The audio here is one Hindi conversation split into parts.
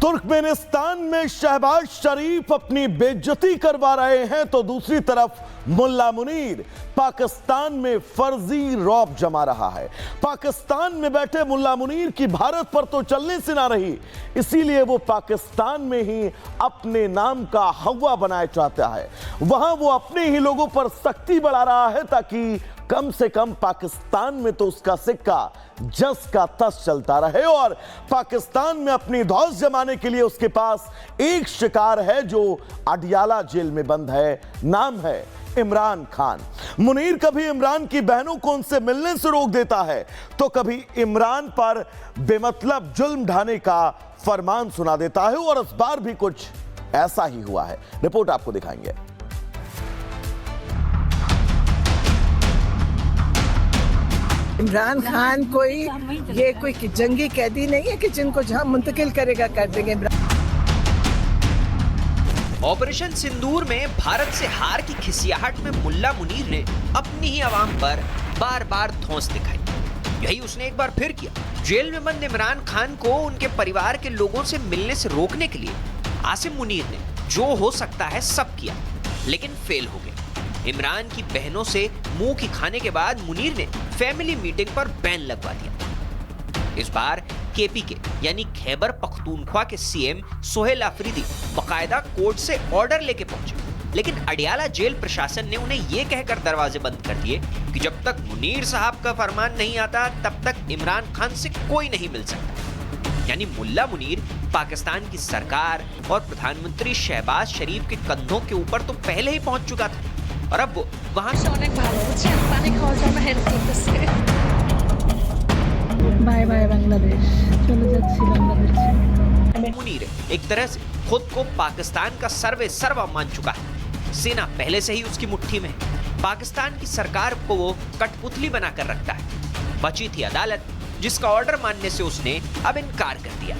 तुर्कमेनिस्तान में शहबाज शरीफ अपनी बेइज्जती करवा रहे हैं तो दूसरी तरफ मुल्ला मुनीर पाकिस्तान में फर्जी रौब जमा रहा है। पाकिस्तान में बैठे मुल्ला मुनीर की भारत पर तो चलने से ना रही, इसीलिए वो पाकिस्तान में ही अपने नाम का हवा बनाए चाहता है। वहां वो अपने ही लोगों पर सख्ती बढ़ा रहा है ताकि कम से कम पाकिस्तान में तो उसका सिक्का जस का तस चलता रहे। और पाकिस्तान में अपनी धौस जमाने के लिए उसके पास एक शिकार है जो अडियाला जेल में बंद है, नाम है इमरान खान। मुनीर कभी इमरान की बहनों को उनसे मिलने से रोक देता है तो कभी इमरान पर बेमतलब जुल्म ढाने का फरमान सुना देता है, और इस बार भी कुछ ऐसा ही हुआ है। रिपोर्ट आपको दिखाएंगे। इमरान खान कोई जंगी कैदी नहीं है कि जिनको जहां मुंतकिल करेगा कर देंगे। ऑपरेशन सिंदूर में भारत से हार की खिसियाहट में मुल्ला मुनीर ने अपनी ही आवाम पर बार बार धौंस दिखाई। यही उसने एक बार फिर किया। जेल में बंद इमरान खान को उनके परिवार के लोगों से मिलने से रोकने के लिए आसिम मुनीर ने जो हो सकता है सब किया, लेकिन फेल हो गए। इमरान की बहनों से मुंह की खाने के बाद मुनीर ने फैमिली मीटिंग पर बैन लगवा दिया। इस बार केपी के यानी खैबर पख्तूनख्वा के सीएम सोहेल अफरीदी बाकायदा कोर्ट से ऑर्डर लेके पहुंचे, लेकिन अडियाला जेल प्रशासन ने उन्हें यह कहकर दरवाजे बंद कर दिए कि जब तक मुनीर साहब का फरमान नहीं आता तब तक इमरान खान से कोई नहीं मिल सकता। यानी मुल्ला मुनीर पाकिस्तान की सरकार और प्रधानमंत्री शहबाज शरीफ के कंधों के ऊपर तो पहले ही पहुंच चुका था, और अब वो वहां बाय बाय बांग्लादेश, चले जाच्छी बांग्लादेश। मुनीर एक तरह से खुद को पाकिस्तान का सर्वा मान चुका है। सेना पहले से ही उसकी मुट्ठी में है। पाकिस्तान की सरकार को वो कठपुतली बनाकर रखता है। बची थी अदालत, जिसका ऑर्डर मानने से उसने अब इनकार कर दिया।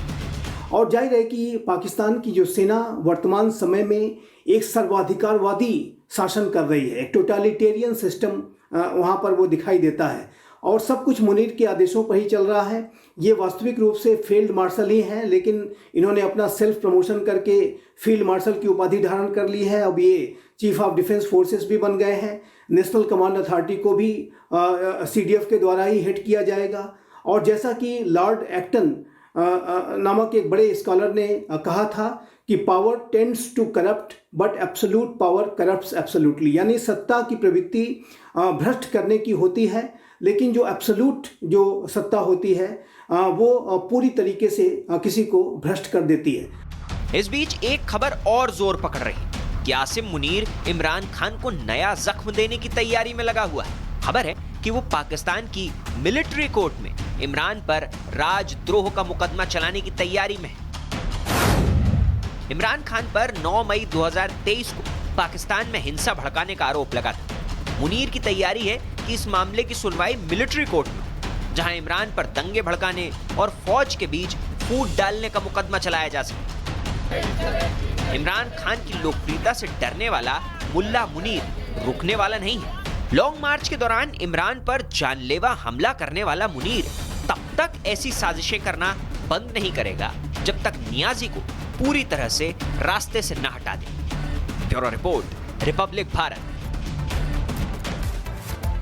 और जाहिर है कि पाकिस्तान की जो सेना वर्तमान समय में एक सर्वाधिकारवादी शासन कर रही है, एक टोटलिटेरियन सिस्टम वहाँ पर वो दिखाई देता है, और सब कुछ मुनीर के आदेशों पर ही चल रहा है। ये वास्तविक रूप से फील्ड मार्शल ही हैं, लेकिन इन्होंने अपना सेल्फ प्रमोशन करके फील्ड मार्शल की उपाधि धारण कर ली है। अब ये चीफ ऑफ डिफेंस फोर्सेस भी बन गए हैं। नेशनल कमांड अथॉरिटी को भी CDF के द्वारा ही हेड किया जाएगा। और जैसा कि लॉर्ड एक्टन नामक एक बड़े स्कॉलर ने कहा था कि power tends to corrupt but absolute power corrupts absolutely, यानी सत्ता की प्रवृत्ति भ्रष्ट करने की होती है, लेकिन जो एब्सोल्यूट जो सत्ता होती है वो पूरी तरीके से किसी को भ्रष्ट कर देती है। इस बीच एक खबर और जोर पकड़ रही कि आसिम मुनीर इमरान खान को नया जख्म देने की तैयारी में लगा हुआ है। खबर है कि वो पाकिस्तान की मिलिट्री कोर्ट में इमरान पर राजद्रोह का मुकदमा चलाने की तैयारी में है। इमरान खान पर 9 मई 2023 को पाकिस्तान में हिंसा भड़काने का आरोप लगा था। मुनीर की तैयारी है कि इस मामले की सुनवाई मिलिट्री कोर्ट में, जहां इमरान पर दंगे भड़काने और फौज के बीच फूट डालने का मुकदमा चलाया जा सके। इमरान खान की लोकप्रियता से डरने वाला मुल्ला मुनीर रुकने वाला नहीं है। लॉन्ग मार्च के दौरान इमरान पर जानलेवा हमला करने वाला मुनीर तब तक ऐसी साजिशें करना बंद नहीं करेगा जब तक नियाजी को पूरी तरह से रास्ते से न हटा दे। Bureau report, Republic Bharat.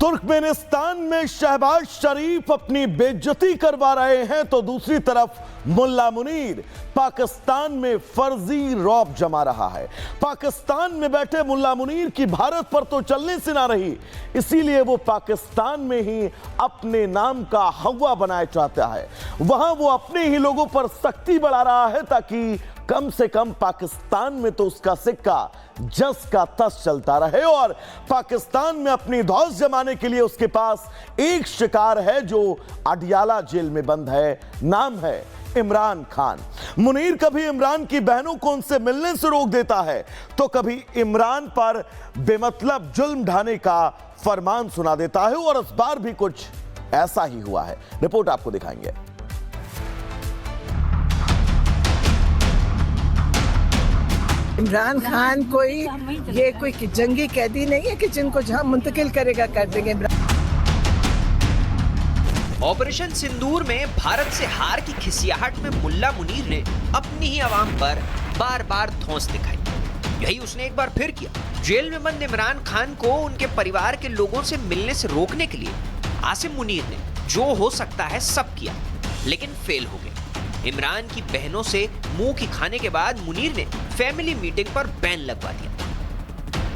Turkmenistan में शहबाज शरीफ अपनी बेइज्जती करवा रहे हैं तो दूसरी तरफ मुल्ला मुनीर पाकिस्तान में फर्जी रौब जमा रहा है। पाकिस्तान में बैठे मुल्ला मुनीर की भारत पर तो चलने से ना रही, इसीलिए वो पाकिस्तान में ही अपने नाम का हवा बनाए चाहता है। वहां वो अपने ही लोगों पर सख्ती बढ़ा रहा है ताकि कम से कम पाकिस्तान में तो उसका सिक्का जस का तस चलता रहे। और पाकिस्तान में अपनी धौस जमाने के लिए उसके पास एक शिकार है जो अडियाला जेल में बंद है, नाम है इमरान खान। मुनीर कभी इमरान की बहनों को उनसे मिलने से रोक देता है तो कभी इमरान पर बेमतलब जुल्म ढाने का फरमान सुना देता है, और इस बार भी कुछ ऐसा ही हुआ है। रिपोर्ट आपको दिखाएंगे। इमरान खान कोई जंगी कैदी नहीं है कि जिनको जहां मुंतकिल करेगा कर देंगे। ऑपरेशन सिंदूर में भारत से हार की खिसियाहट में मुल्ला मुनीर ने अपनी ही आवाम पर बार बार धौंस दिखाई। यही उसने एक बार फिर किया। जेल में बंद इमरान खान को उनके परिवार के लोगों से मिलने से रोकने के लिए आसिम मुनीर ने जो हो सकता है सब किया, लेकिन फेल हो गए। इमरान की बहनों से मुंह की खाने के बाद मुनीर ने फैमिली मीटिंग पर बैन लगवा दिया।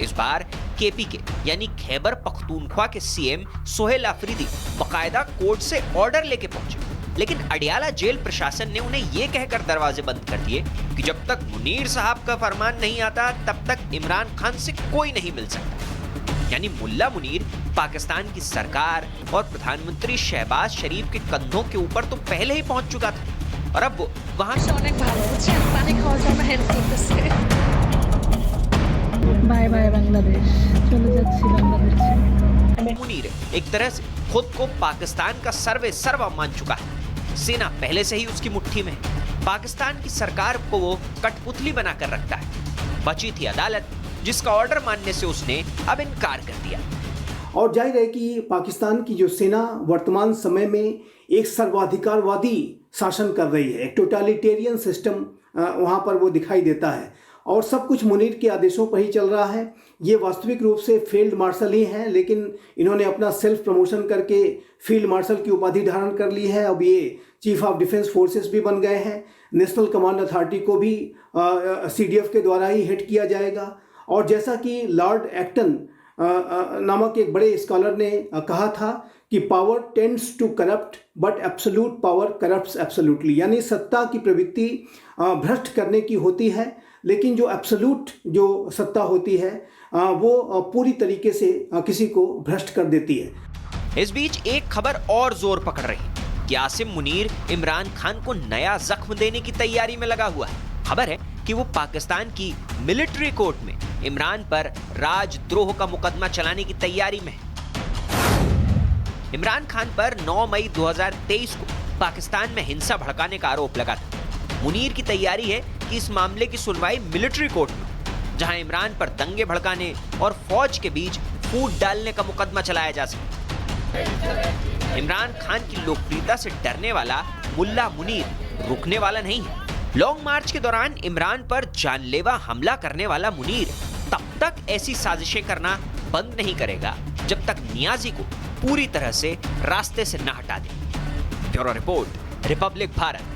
इस बार केपी के यानी खैबर पख्तूनख्वा के सीएम सोहेल अफरीदी बाकायदा कोर्ट से ऑर्डर लेके पहुंचे, लेकिन अडियाला जेल प्रशासन ने उन्हें यह कहकर दरवाजे बंद कर दिए कि जब तक मुनीर साहब का फरमान नहीं आता तब तक इमरान खान से कोई नहीं मिल सकता। यानी मुल्ला मुनीर पाकिस्तान की सरकार और प्रधानमंत्री शहबाज शरीफ के कंधों के ऊपर तो पहले ही पहुंच चुका था और अब वो वहां बाय बाय बांग्लादेश चले যাচ্ছি বাংলাদেশে। मुनीर एक तरह से खुद को पाकिस्तान का सर्वस्व मान चुका है। सेना पहले से ही उसकी मुट्ठी में है। पाकिस्तान की सरकार को वो कठपुतली बनाकर रखता है। बची थी अदालत, जिसका ऑर्डर मानने से उसने अब इनकार कर दिया। और जाहिर है कि पाकिस्तान की जो सेना वर्तमान समय में एक सर्वाधिकारवादी शासन कर रही है, एक टोटलिटेरियन सिस्टम वहाँ पर वो दिखाई देता है और सब कुछ मुनीर के आदेशों पर ही चल रहा है। ये वास्तविक रूप से फील्ड मार्शल ही हैं, लेकिन इन्होंने अपना सेल्फ प्रमोशन करके फील्ड मार्शल की उपाधि धारण कर ली है। अब ये चीफ ऑफ डिफेंस फोर्सेस भी बन गए हैं। नेशनल कमांड अथॉरिटी को भी CDF के द्वारा ही हेड किया जाएगा। और जैसा कि लॉर्ड एक्टन नामक एक बड़े स्कॉलर ने कहा था कि power tends to corrupt but absolute power corrupts absolutely, यानी सत्ता की प्रवृत्ति भ्रष्ट करने की होती है, लेकिन जो एब्सोल्यूट जो सत्ता होती है वो पूरी तरीके से किसी को भ्रष्ट कर देती है। इस बीच एक खबर और जोर पकड़ रही कि आसिम मुनीर इमरान खान को नया जख्म देने की तैयारी में लगा हुआ है। खबर है कि वो पाकिस्तान की मिलिट्री कोर्ट में इमरान पर राजद्रोह का मुकदमा चलाने की तैयारी में है। इमरान खान पर 9 मई 2023 को पाकिस्तान में हिंसा भड़काने का आरोप लगा था। मुनीर की तैयारी है कि इस मामले की सुनवाई मिलिट्री कोर्ट में, जहां इमरान पर दंगे भड़काने और फौज के बीच फूट डालने का मुकदमा चलाया जा सके। इमरान खान की लोकप्रियता से डरने वाला मुल्ला मुनीर रुकने वाला नहीं है। लॉन्ग मार्च के दौरान इमरान पर जानलेवा हमला करने वाला मुनीर तब तक ऐसी साजिशें करना बंद नहीं करेगा जब तक नियाजी को पूरी तरह से रास्ते से न हटा दे। Bureau report, Republic Bharat.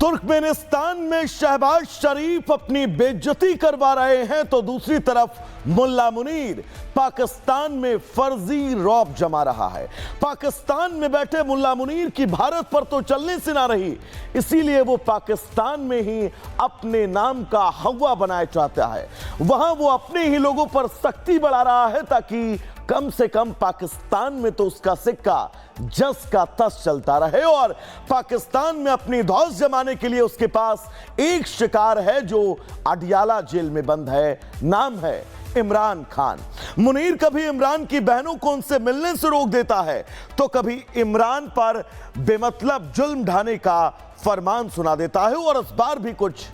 Turkmenistan में शहबाज शरीफ अपनी बेइज्जती करवा रहे हैं तो दूसरी तरफ मुल्ला मुनीर पाकिस्तान में फर्जी रौब जमा रहा है। पाकिस्तान में बैठे मुल्ला मुनीर की भारत पर तो चलने से ना रही, इसीलिए वो पाकिस्तान में ही अपने नाम का हवा बनाए चाहता है। वहां वो अपने ही लोगों पर सख्ती बढ़ा रहा है ताकि कम से कम पाकिस्तान में तो उसका सिक्का जस का तस चलता रहे। और पाकिस्तान में अपनी धौंस जमाने के लिए उसके पास एक शिकार है जो अडियाला जेल में बंद है, नाम है इमरान खान। मुनीर कभी इमरान की बहनों को उनसे मिलने से रोक देता है तो कभी इमरान पर बेमतलब जुल्म ढाने का फरमान सुना देता है और इस बार भी कुछ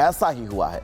ऐसा ही हुआ है।